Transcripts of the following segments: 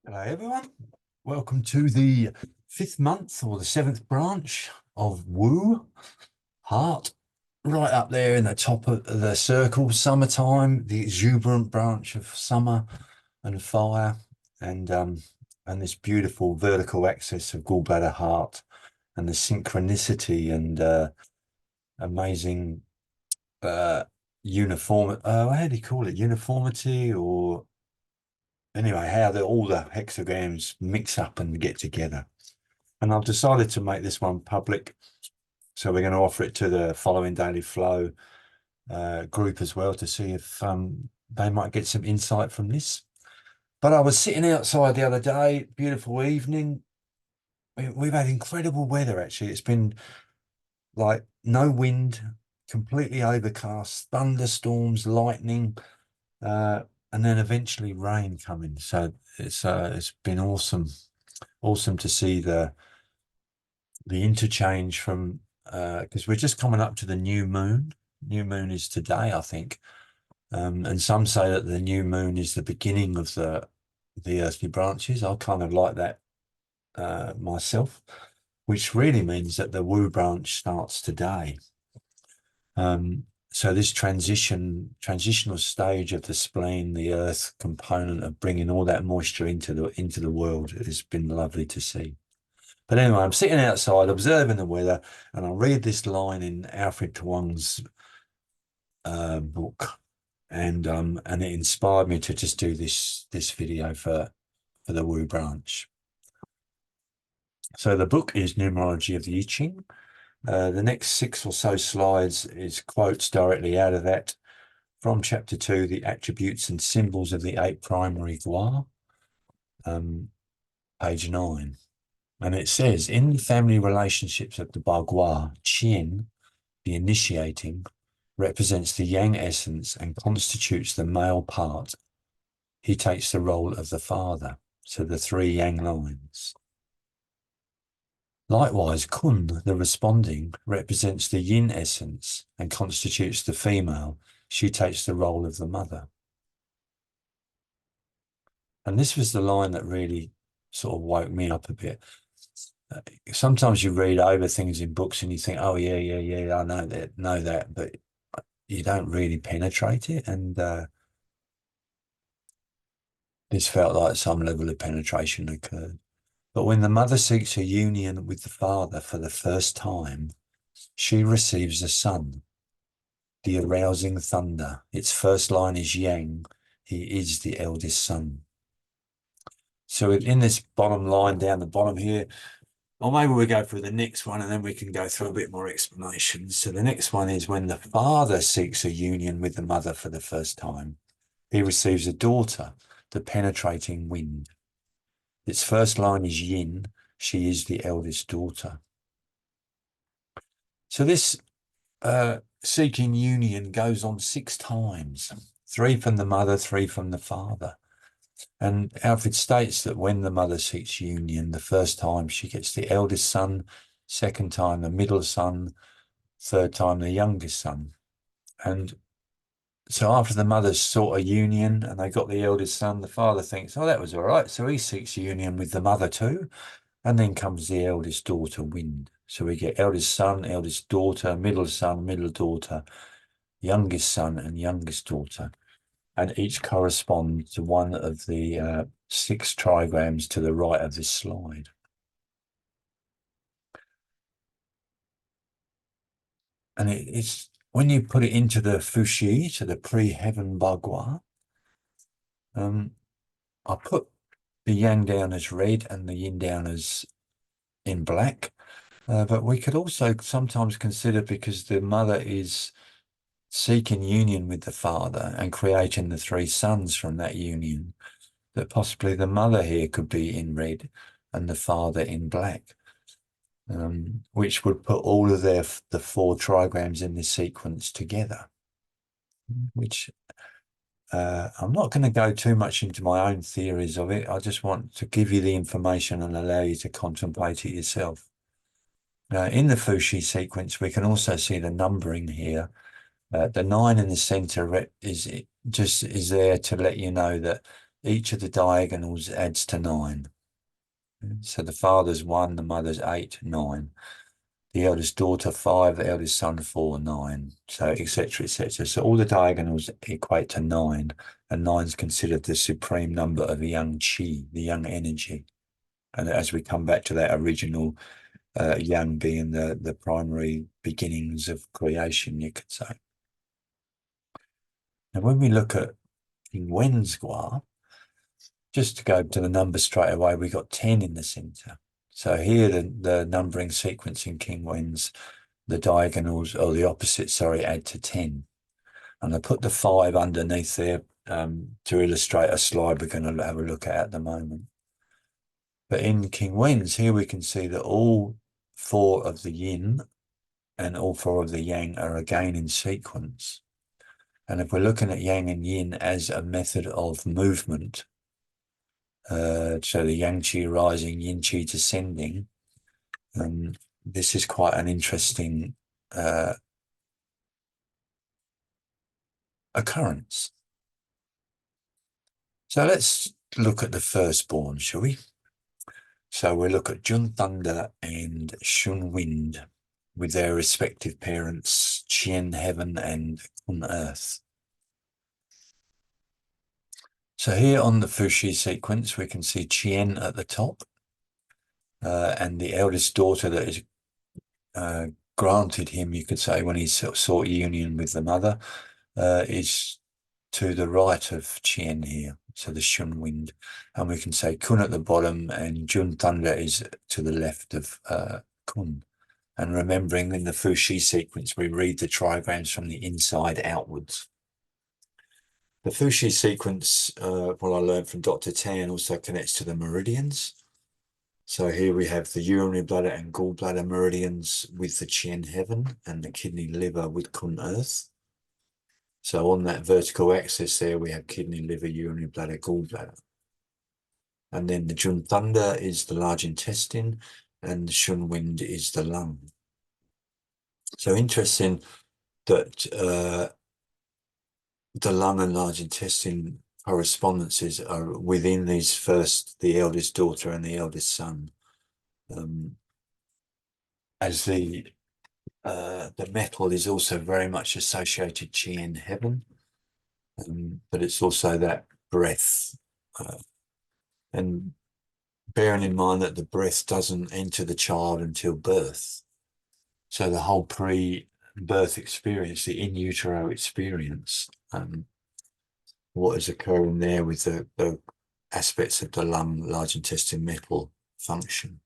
Hello, everyone. Welcome to the 5th month or the 7th branch of Wu, Heart, right up there in the top of the circle, summertime, the exuberant branch of summer and fire, and this beautiful vertical axis of gallbladder heart, and the synchronicity and amazing uniform. How do you call it? Uniformity, or anyway, how all the hexagrams mix up and get together. And I've decided to make this one public. So we're going to offer it to the following daily flow group as well to see if they might get some insight from this. But I was sitting outside the other day, beautiful evening. We've had incredible weather, actually. It's been like no wind, completely overcast, thunderstorms, lightning, and then eventually rain coming. So it's been awesome to see the interchange from because we're just coming up to the new moon. New moon is today, I think, and some say that the new moon is the beginning of the earthly branches. I kind of like that myself, which really means that the Wu branch starts today. So this transitional stage of the spleen, the earth component of bringing all that moisture into the world, has been lovely to see. But anyway, I'm sitting outside observing the weather, and I read this line in Alfred Huang's book, and it inspired me to just do this video for the Wu branch. So the book is Numerology of the I Ching. The next 6 or so slides is quotes directly out of that from chapter 2, the attributes and symbols of the 8 primary Gua, page 9. And it says, in the family relationships of the Bagua, Qian, the initiating, represents the yang essence and constitutes the male part. He takes the role of the father, so the 3 yang lines. Likewise, Kun, the responding, represents the yin essence and constitutes the female. She takes the role of the mother. And this was the line that really sort of woke me up a bit. Sometimes you read over things in books and you think, oh, yeah, I know that, but you don't really penetrate it. And this felt like some level of penetration occurred. But when the mother seeks a union with the father for the first time, she receives a son, the arousing thunder. Its first line is yang. He is the eldest son. So in this bottom line down the bottom here, or maybe we go through the next one and then we can go through a bit more explanation. So the next one is when the father seeks a union with the mother for the first time, he receives a daughter, the penetrating wind. Its first line is yin. She is the eldest daughter. So this seeking union goes on 6 times, 3 from the mother, 3 from the father. And Alfred states that when the mother seeks union, the first time she gets the eldest son, second time the middle son, third time the youngest son. And so after the mother's sought a union and they got the eldest son, the father thinks, oh, that was all right. So he seeks union with the mother too. And then comes the eldest daughter, wind. So we get eldest son, eldest daughter, middle son, middle daughter, youngest son and youngest daughter. And each corresponds to one of the 6 trigrams to the right of this slide. And it's when you put it into the Fu Xi, to the pre-heaven Bagua, I put the yang down as red and the yin down as in black. But we could also sometimes consider, because the mother is seeking union with the father and creating the 3 sons from that union, that possibly the mother here could be in red and the father in black, which would put all of the 4 trigrams in this sequence together, which I'm not going to go too much into my own theories of it. I just want to give you the information and allow you to contemplate it yourself. In the Fu Xi sequence, we can also see the numbering here. The 9 in the center is there to let you know that each of the diagonals adds to 9. So the father's 1, the mother's 8, 9. The eldest daughter 5, the eldest son 4, 9. So etc. etc. So all the diagonals equate to 9, and 9 is considered the supreme number of yang qi, the yang energy. And as we come back to that original yang being the primary beginnings of creation, you could say. And when we look at King Wen's Gua, just to go to the number straight away, we got 10 in the center. So here the numbering sequence in King Wen's, the diagonals, or the opposites, sorry, add to 10. And I put the 5 underneath there to illustrate a slide we're going to have a look at the moment. But in King Wen's, here we can see that all 4 of the yin and all 4 of the yang are again in sequence. And if we're looking at yang and yin as a method of movement, so the yang qi rising, yin qi descending, this is quite an interesting occurrence. So let's look at the firstborn, shall we? So we look at Jun Thunder and Shun Wind with their respective parents, Qian Heaven and Kun Earth. So here on the Fu Xi sequence, we can see Qian at the top, and the eldest daughter that is granted him, you could say, when he sought union with the mother, is to the right of Qian here, so the Shun Wind. And we can say Kun at the bottom and Jun Thunder is to the left of Kun. And remembering in the Fu Xi sequence, we read the trigrams from the inside outwards. The Fu Xi sequence, what I learned from Dr. Tan, also connects to the meridians. So here we have the urinary bladder and gallbladder meridians with the Qian Heaven and the kidney liver with Kun Earth. So on that vertical axis there, we have kidney, liver, urinary bladder, gallbladder. And then the Jun Thunder is the large intestine and the Shun Wind is the lung. So interesting that the lung and large intestine correspondences are within these first, the eldest daughter and the eldest son. As the metal is also very much associated Qian Heaven, but it's also that breath. And bearing in mind that the breath doesn't enter the child until birth. So the whole pre-birth experience, the in utero experience, what is occurring there with the aspects of the lung, large intestine metal function.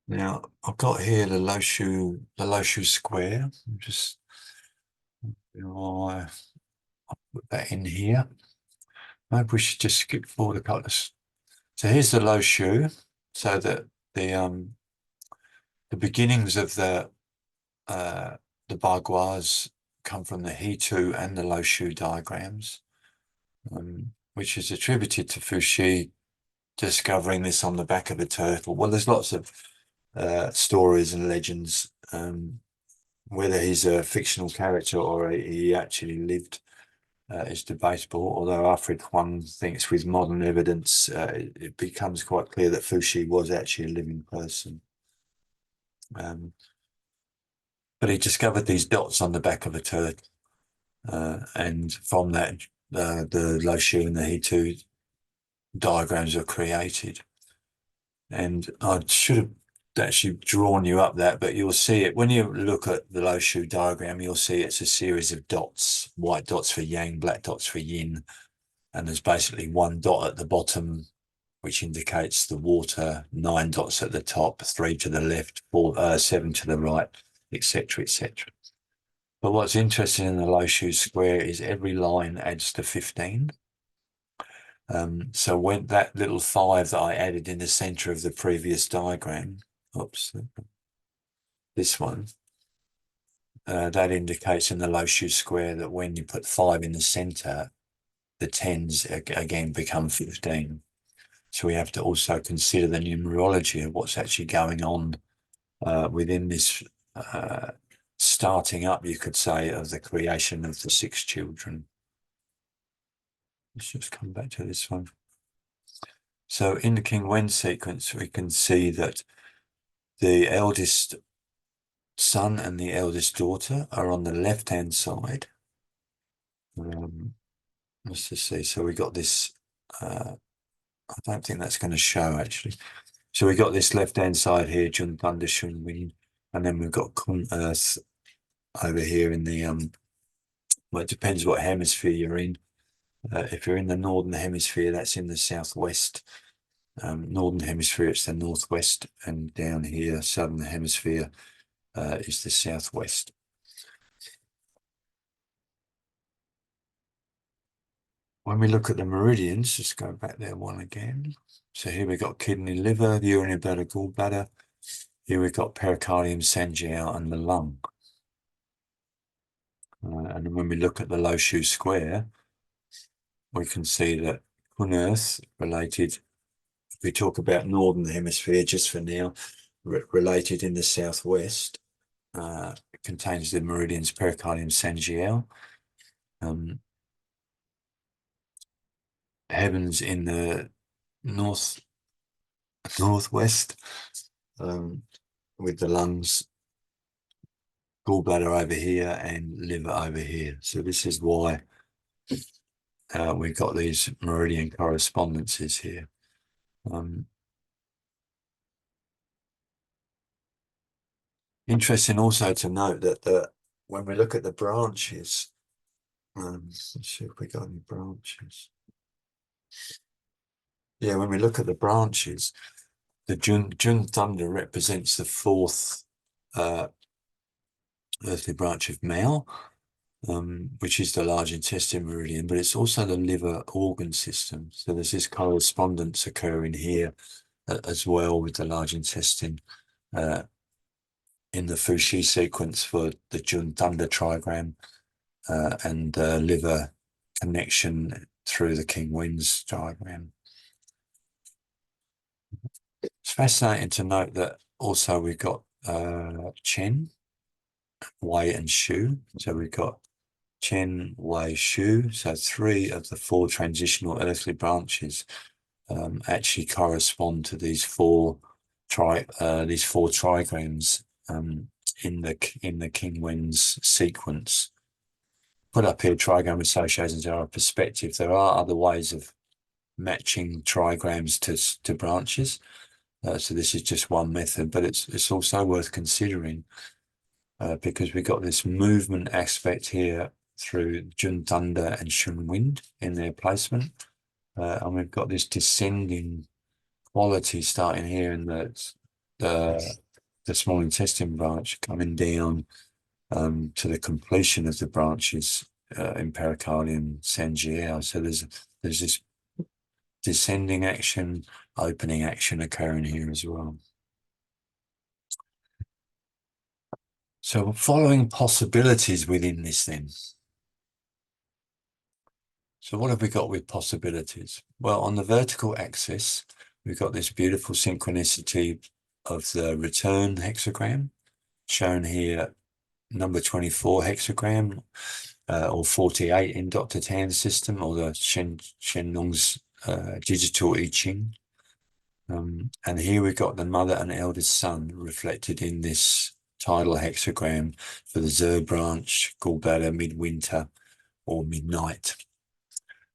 Now I've got here the Lo Shu square. Just I'll put that in here. Maybe we should just skip forward a couple of. So here's the Lo Shu, so that the beginnings of the Baguas come from the He-Tu and the Lo Shu diagrams, which is attributed to Fu Xi discovering this on the back of a turtle. Well, there's lots of stories and legends, whether he's a fictional character or he actually lived is debatable, although Alfred Huang thinks with modern evidence it becomes quite clear that Fu Xi was actually a living person. But he discovered these dots on the back of a turtle, and from that the Lo Shu and the He-Tu diagrams are created. And I should have actually drawn you up that, but you'll see it when you look at the Lo Shu diagram. You'll see it's a series of dots, white dots for yang, black dots for yin, and there's basically one dot at the bottom which indicates the water, 9 dots at the top, 3 to the left, 7 to the right, etc., etc. But what's interesting in the Lo Shu square is every line adds to 15. So when that little 5 that I added in the center of the previous diagram, oops, this one, that indicates in the Lo Shu square that when you put 5 in the center, the 10s again become 15. So we have to also consider the numerology of what's actually going on within this starting up, you could say, of the creation of the 6 children. Let's just come back to this one. So in the King Wen sequence, we can see that the eldest son and the eldest daughter are on the left-hand side. Let's just see. So we got this, I don't think that's going to show actually. So we got this left-hand side here, Jun Thunder, Shun Wind, and then we've got Kun Earth over here in the, well, it depends what hemisphere you're in. If you're in the northern hemisphere, that's in the southwest. Northern hemisphere, it's the northwest, and down here, southern hemisphere, is the southwest. When we look at the meridians, just go back there one again. So here we've got kidney, liver, the urinary bladder, gallbladder. Here we've got pericardium, Sanjiao, and the lung. And then when we look at the Lo Shu square, we can see that Kun Earth related, if we talk about northern hemisphere just for now, related in the southwest, contains the meridians pericardium, Sanjiao. Heavens in the northwest, with the lungs, gallbladder over here, and liver over here. So this is why we've got these meridian correspondences here. Interesting also to note that when we look at the branches, let's see if we got any branches. Yeah, when we look at the branches, the Jun Thunder represents the 4th earthly branch of Mao, which is the large intestine meridian, but it's also the liver organ system. So there's this correspondence occurring here as well with the large intestine in the Fu Xi sequence for the Jun Thunder trigram, and liver connection through the King Wen's diagram. It's fascinating to note that also we've got Chen, Wei, and Shu. So we've got Chen, Wei, Shu. So 3 of the 4 transitional earthly branches actually correspond to these 4 trigrams in the King Wen's sequence. Put up here trigram associations are a perspective. There are other ways of matching trigrams to branches. So this is just one method, but it's also worth considering because we've got this movement aspect here through Jun Thunder and Shun Wind in their placement. And we've got this descending quality starting here in the small intestine branch coming down to the completion of the branches in pericardium, Sanjiao. So there's this descending action, opening action occurring here as well. So following possibilities within this then. So what have we got with possibilities? Well, on the vertical axis, we've got this beautiful synchronicity of the return hexagram, shown here, number 24 hexagram, or 48 in Dr. Tan's system, or the Shen Long's digital I Ching. And here we've got the mother and eldest son reflected in this tidal hexagram for the Zer branch, gallbladder, midwinter, or midnight.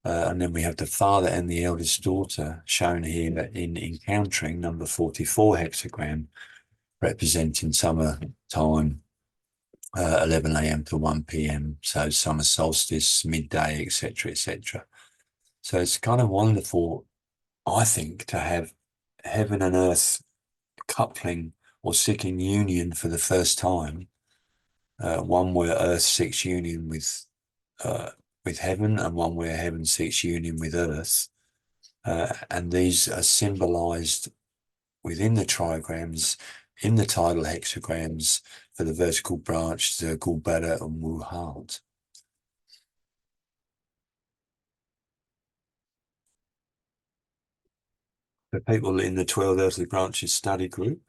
And then we have the father and the eldest daughter shown here in encountering, number 44 hexagram, representing summer time, 11 a.m. to 1 p.m. So summer solstice, midday, etc., etc. So it's kind of wonderful, I think, to have heaven and earth coupling or seeking union for the first time. One where earth seeks union with heaven, and one where heaven seeks union with earth. And these are symbolized within the trigrams, in the tidal hexagrams for the vertical branch, the gallbladder and Wu heart. For people in the 12 earthly branches study group,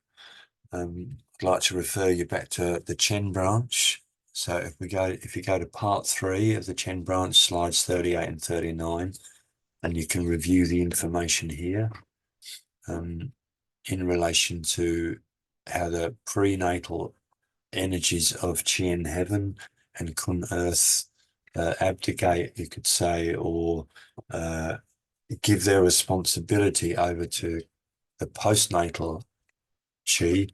I'd like to refer you back to the Qian branch. So if you go to part 3 of the Qian branch, slides 38 and 39, and you can review the information here in relation to how the prenatal energies of Qian heaven and Kun earth abdicate, you could say, or give their responsibility over to the postnatal Qi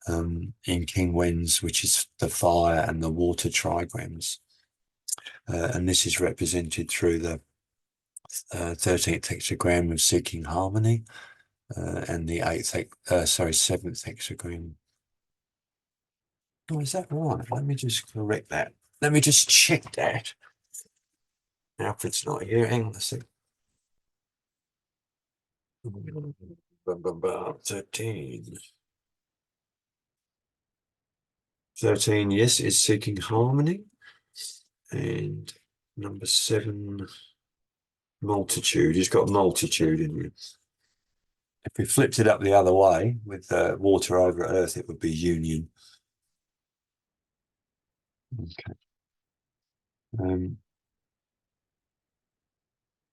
in King Wen's, which is the fire and the water trigrams. And this is represented through the 13th hexagram of seeking harmony and the 7th hexagram. Oh, is that right? Let me just correct that. Let me just check that. Alfred's not here. Hang on a sec. 13. 13, yes, is seeking harmony. And number 7, multitude. He's got multitude in here. If we flipped it up the other way with water over earth, it would be union. Okay.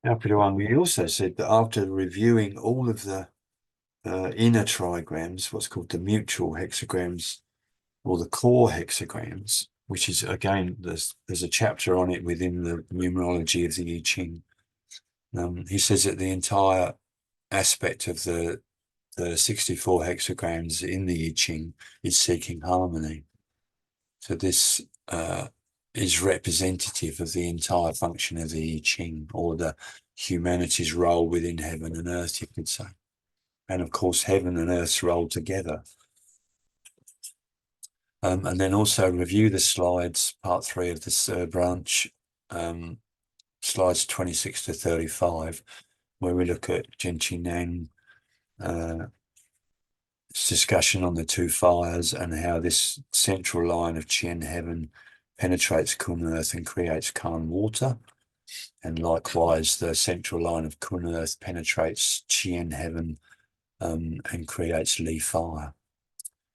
Alfred Huang, we also said that after reviewing all of the inner trigrams, what's called the mutual hexagrams or the core hexagrams, which is, again, there's a chapter on it within the numerology of the I Ching. He says that the entire aspect of the 64 hexagrams in the I Ching is seeking harmony. So this is representative of the entire function of the I Ching, or the humanity's role within heaven and earth, you could say. And of course, heaven and earth's role together. And then also review the slides, part 3 of this branch, slides 26 to 35, where we look at Zhen Qinang, discussion on the 2 fires and how this central line of Qian heaven penetrates Kun earth and creates Kan water. And likewise, the central line of Kun earth penetrates Qian heaven and creates Li fire.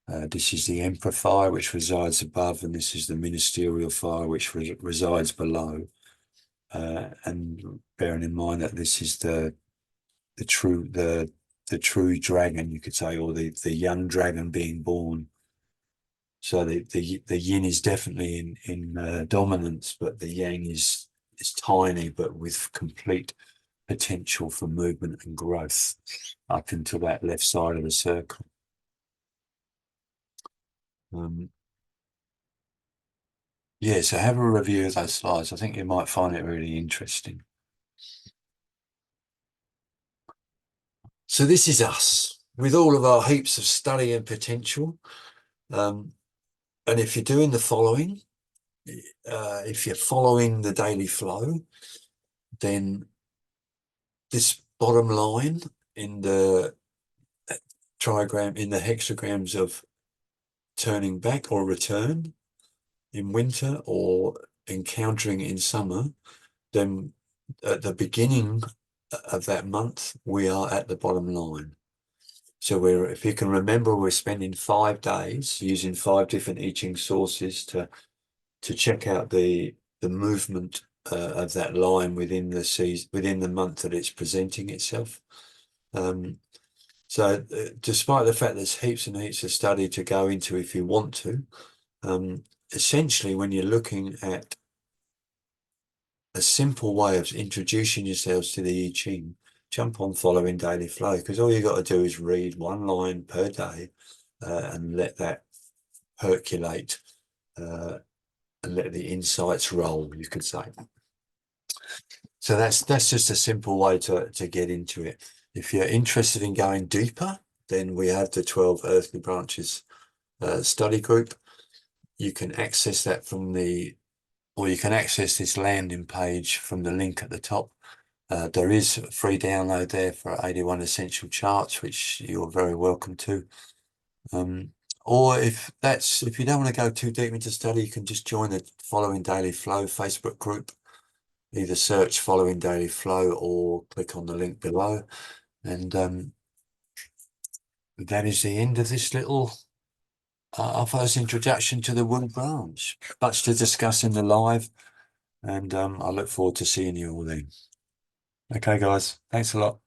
This is the emperor fire, which resides above, and this is the ministerial fire, which resides below. And bearing in mind that this is the true dragon, you could say, or the young dragon being born. So the yin is definitely in dominance, but the yang is tiny, but with complete potential for movement and growth up into that left side of the circle. Yeah, so have a review of those slides. I think you might find it really interesting. So this is us, with all of our heaps of study and potential. And if you're doing the following, if you're following the daily flow, then this bottom line in the trigram, in the hexagrams of turning back or return in winter or encountering in summer, then at the beginning of that month, we are at the bottom line. So if you can remember, we're spending 5 days using 5 different I Ching sources to check out the movement of that line within the season, within the month that it's presenting itself. So despite the fact there's heaps and heaps of study to go into if you want to, essentially when you're looking at a simple way of introducing yourselves to the I Ching, jump on following daily flow, because all you got to do is read 1 line per day and let that percolate and let the insights roll, you could say. So that's just a simple way to get into it. If you're interested in going deeper, then we have the 12 Earthly Branches study group. You can access that from or you can access this landing page from the link at the top. There is a free download there for 81 essential charts, which you're very welcome to. Or if you don't want to go too deep into study, you can just join the Following Daily Flow Facebook group. Either search Following Daily Flow or click on the link below. And that is the end of this little our first introduction to the Wu branch. Much to discuss in the live, and I look forward to seeing you all then. Okay, guys, thanks a lot.